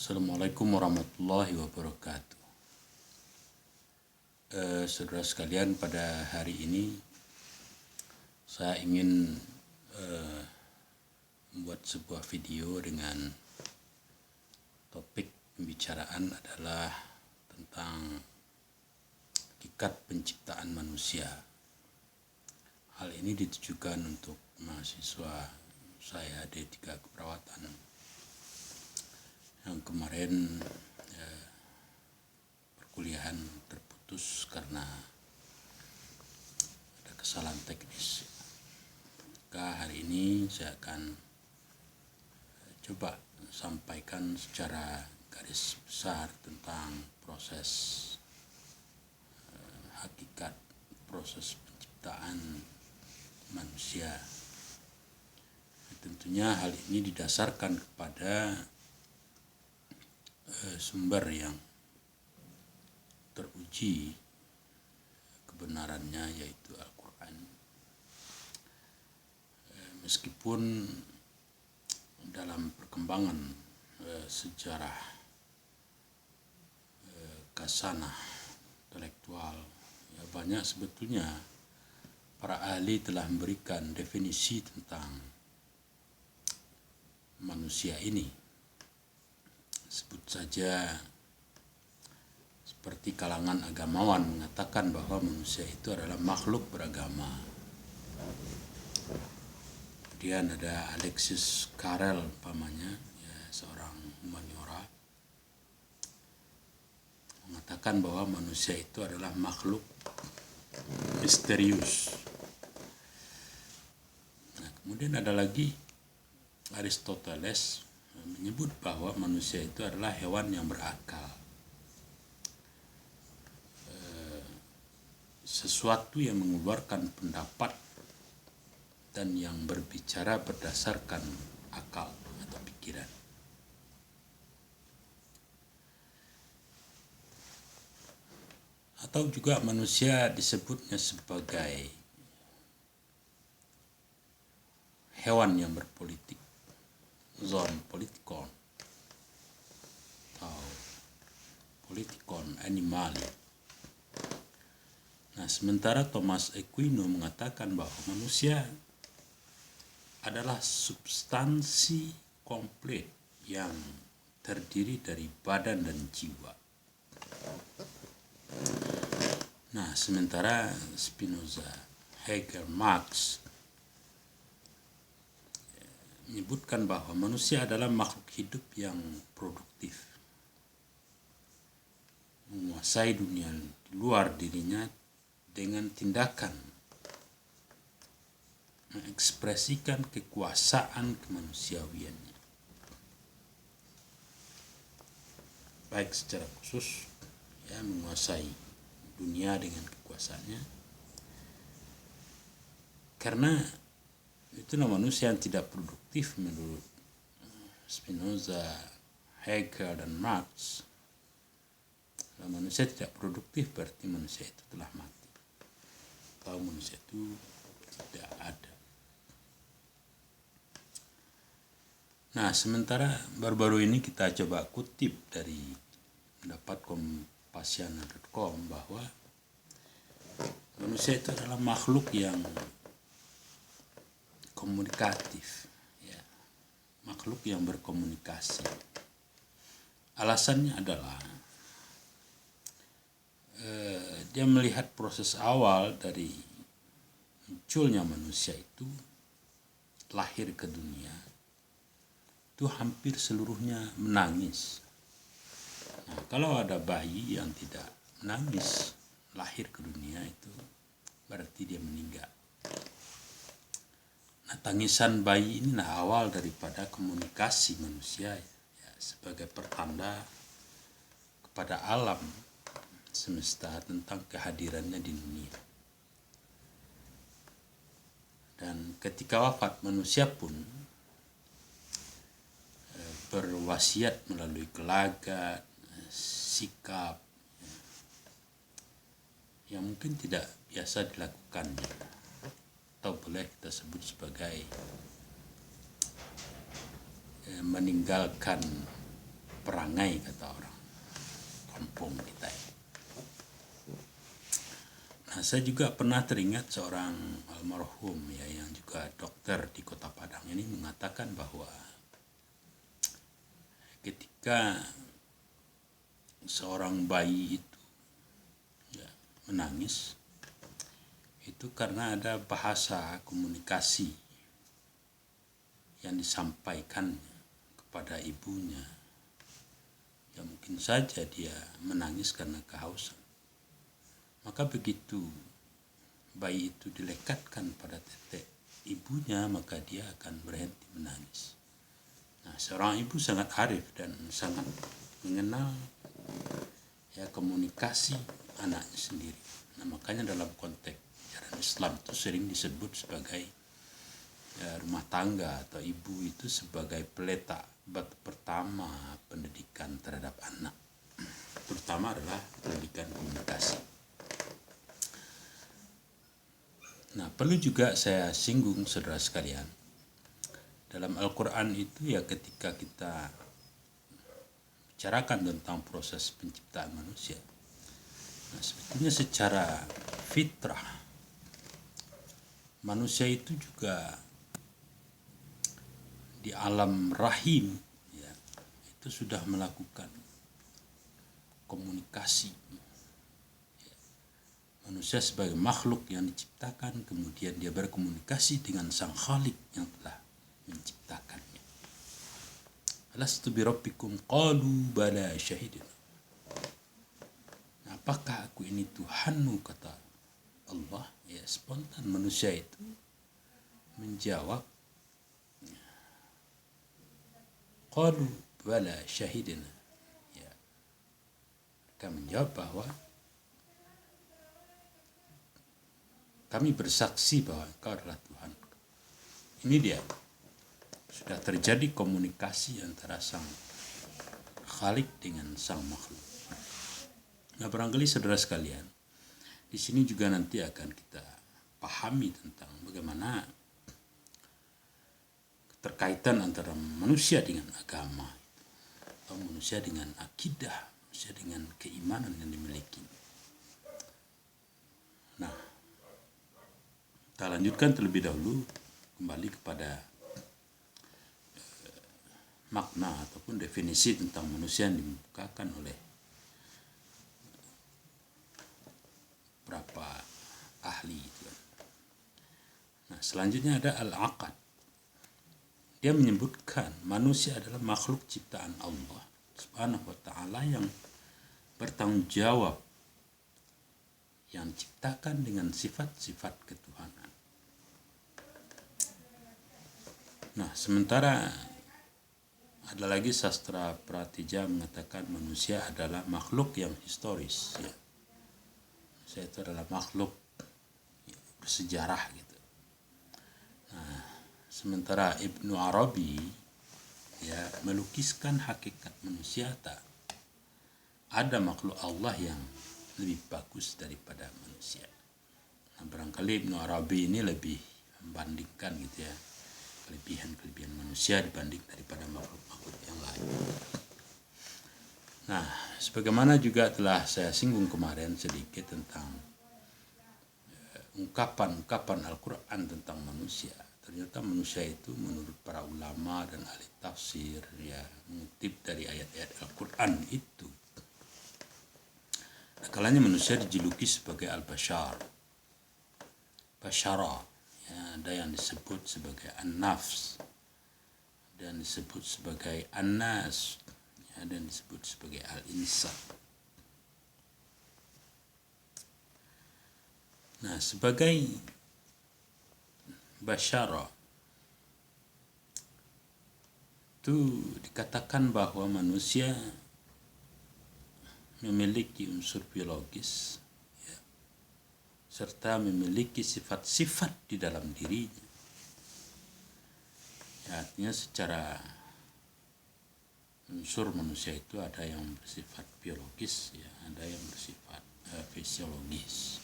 Assalamualaikum warahmatullahi wabarakatuh. Saudara sekalian, pada hari ini saya ingin membuat sebuah video dengan topik pembicaraan adalah tentang hakikat penciptaan manusia. Hal ini ditujukan untuk mahasiswa saya D3 Keperawatan yang kemarin perkuliahan terputus karena ada kesalahan teknis. Maka hari ini saya akan coba sampaikan secara garis besar tentang proses hakikat proses penciptaan manusia. Tentunya hal ini didasarkan kepada sumber yang teruji kebenarannya, yaitu Al-Quran. Meskipun dalam perkembangan sejarah kasanah intelektual banyak sebetulnya para ahli telah memberikan definisi tentang manusia ini. Sebut saja seperti kalangan agamawan mengatakan bahwa manusia itu adalah makhluk beragama. Kemudian ada Alexis Carrel umpamanya, seorang humaniora, mengatakan bahwa manusia itu adalah makhluk misterius. Nah, kemudian ada lagi Aristoteles menyebut bahwa manusia itu adalah hewan yang berakal, sesuatu yang mengeluarkan pendapat dan yang berbicara berdasarkan akal atau pikiran. Atau juga manusia disebutnya sebagai hewan yang berpolitik, zoon-politikon atau politikon animali. Nah, sementara Thomas Aquino mengatakan bahwa manusia adalah substansi komplit yang terdiri dari badan dan jiwa. Nah, sementara Spinoza, Hegel, Marx menyebutkan bahwa manusia adalah makhluk hidup yang produktif, menguasai dunia di luar dirinya dengan tindakan, mengekspresikan kekuasaan kemanusiawiannya, baik secara khusus menguasai dunia dengan kekuasaannya, karena itulah manusia yang tidak produktif menurut Spinoza, Hegel, dan Marx. Kalau manusia tidak produktif berarti manusia itu telah mati, atau manusia itu tidak ada. Nah, sementara baru-baru ini kita coba kutip dari pendapat Kompasiana.com bahwa manusia itu adalah makhluk yang komunikatif, makhluk yang berkomunikasi. Alasannya adalah dia melihat proses awal dari munculnya manusia itu, lahir ke dunia, itu hampir seluruhnya menangis. Nah, kalau ada bayi yang tidak menangis lahir ke dunia, itu berarti dia meninggal. Nah, tangisan bayi ini awal daripada komunikasi manusia sebagai pertanda kepada alam semesta tentang kehadirannya di dunia. Dan ketika wafat, manusia pun berwasiat melalui gelagat, sikap yang mungkin tidak biasa dilakukannya, atau boleh kita sebut sebagai meninggalkan perangai kata orang kampung kita. Nah, saya juga pernah teringat seorang almarhum ya yang juga dokter di Kota Padang ini mengatakan bahwa ketika seorang bayi itu ya, menangis itu karena ada bahasa komunikasi yang disampaikan kepada ibunya. Ya mungkin saja dia menangis karena kehausan. Maka begitu bayi itu dilekatkan pada tetek ibunya, maka dia akan berhenti menangis. Nah, seorang ibu sangat arif dan sangat mengenal ya komunikasi anaknya sendiri. Nah, makanya dalam konteks ajaran Islam itu sering disebut sebagai rumah tangga atau ibu itu sebagai peletak batu pertama pendidikan terhadap anak, terutama adalah pendidikan komunikasi. Nah, perlu juga saya singgung saudara sekalian, dalam Al-Quran itu ya ketika kita bicarakan tentang proses penciptaan manusia, nah sebetulnya secara fitrah manusia itu juga di alam rahim ya, itu sudah melakukan komunikasi. Manusia sebagai makhluk yang diciptakan, kemudian dia berkomunikasi dengan sang Khalik yang telah menciptakannya. Alastu bi rabbikum qalu bala syahidina. Apakah aku ini Tuhanmu, kata Allah. Ya, spontan manusia itu menjawab qalu bala syahidina. Ya, mereka menjawab bahwa kami bersaksi bahwa Engkau adalah Tuhan. Ini dia. Sudah terjadi komunikasi antara sang Khalik dengan sang makhluk. Nah, barangkali saudara sekalian, di sini juga nanti akan kita pahami tentang bagaimana keterkaitan antara manusia dengan agama, atau manusia dengan akidah, manusia dengan keimanan yang dimiliki. Nah, kita lanjutkan terlebih dahulu kembali kepada makna ataupun definisi tentang manusia yang dimukakan oleh beberapa ahli itu. Nah, selanjutnya ada al-aqad. Dia menyebutkan manusia adalah makhluk ciptaan Allah Subhanahu wa taala yang bertanggung jawab, yang diciptakan dengan sifat-sifat ketuhanan. Nah, sementara ada lagi sastra Pratija mengatakan manusia adalah makhluk yang historis. Ya. Manusia itu adalah makhluk bersejarah gitu. Nah, sementara Ibnu Arabi ya melukiskan hakikat manusia, tak ada makhluk Allah yang lebih bagus daripada manusia. Nah, barangkali Ibnu Arabi ini lebih membandingkan gitu ya, kelebihan manusia dibanding daripada makhluk-makhluk yang lain. Nah, sebagaimana juga telah saya singgung kemarin sedikit tentang ungkapan-ungkapan Al-Quran tentang manusia. Ternyata manusia itu menurut para ulama dan ahli tafsir ya mengutip dari ayat-ayat Al-Quran itu, kalanya manusia dijuluki sebagai al-bashar, basyara. Ya, ada yang disebut sebagai an-nafs, dan disebut sebagai an-nas, ya, dan disebut sebagai al-insan. Nah, sebagai basyara itu dikatakan bahwa manusia memiliki unsur biologis serta memiliki sifat-sifat di dalam dirinya. Ya, artinya secara unsur manusia itu ada yang bersifat biologis, ya, ada yang bersifat fisiologis.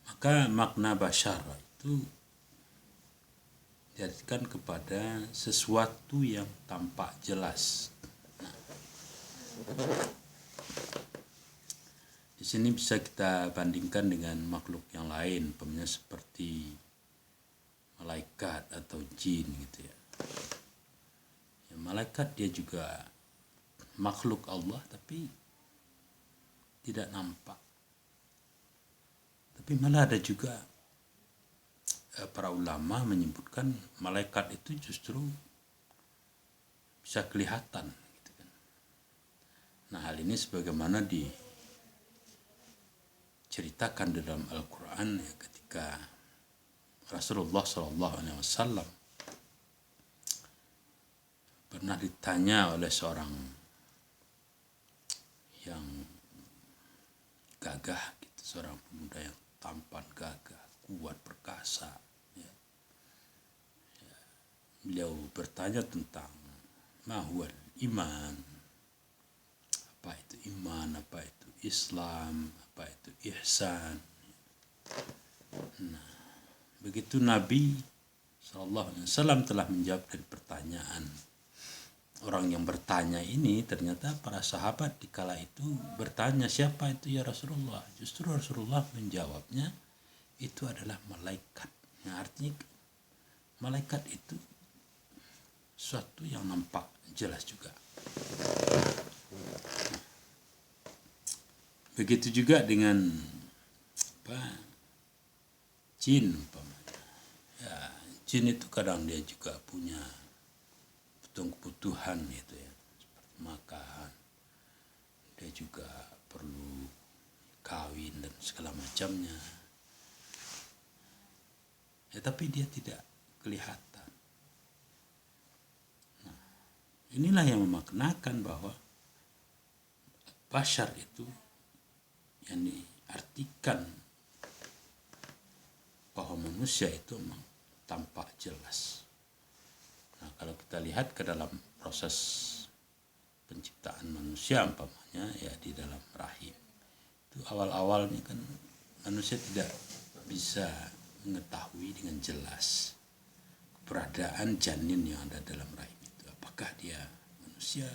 Maka makna basyara itu diartikan kepada sesuatu yang tampak jelas. Nah, di sini bisa kita bandingkan dengan makhluk yang lain, umpamanya seperti malaikat atau jin gitu ya. Ya, malaikat dia juga makhluk Allah tapi tidak nampak. Tapi malah ada juga para ulama menyebutkan malaikat itu justru bisa kelihatan gitu kan. Nah, hal ini sebagaimana diceritakan dalam Al-Quran ya, ketika Rasulullah SAW pernah ditanya oleh seorang yang gagah gitu, seorang pemuda yang tampan gagah, kuat, perkasa ya. Beliau bertanya tentang mahwal iman, apa itu iman, apa itu Islam, apa itu ihsan. Nah, begitu Nabi SAW telah menjawab dari pertanyaan orang yang bertanya ini, ternyata para sahabat di kala itu bertanya, siapa itu ya Rasulullah? Justru Rasulullah menjawabnya, itu adalah malaikat. Nah, artinya malaikat itu suatu yang nampak jelas juga. Begitu juga dengan jin umpamanya. Ya, jin itu kadang dia juga punya kebutuhan itu ya, seperti makan. Dia juga perlu kawin dan segala macamnya. Ya, tapi dia tidak kelihatan. Nah, inilah yang memaknakan bahwa bashar itu yang diartikan bahwa manusia itu memang tampak jelas. Nah, kalau kita lihat ke dalam proses penciptaan manusia umpamanya ya, di dalam rahim itu awal-awalnya kan manusia tidak bisa mengetahui dengan jelas keberadaan janin yang ada dalam rahim itu, apakah dia manusia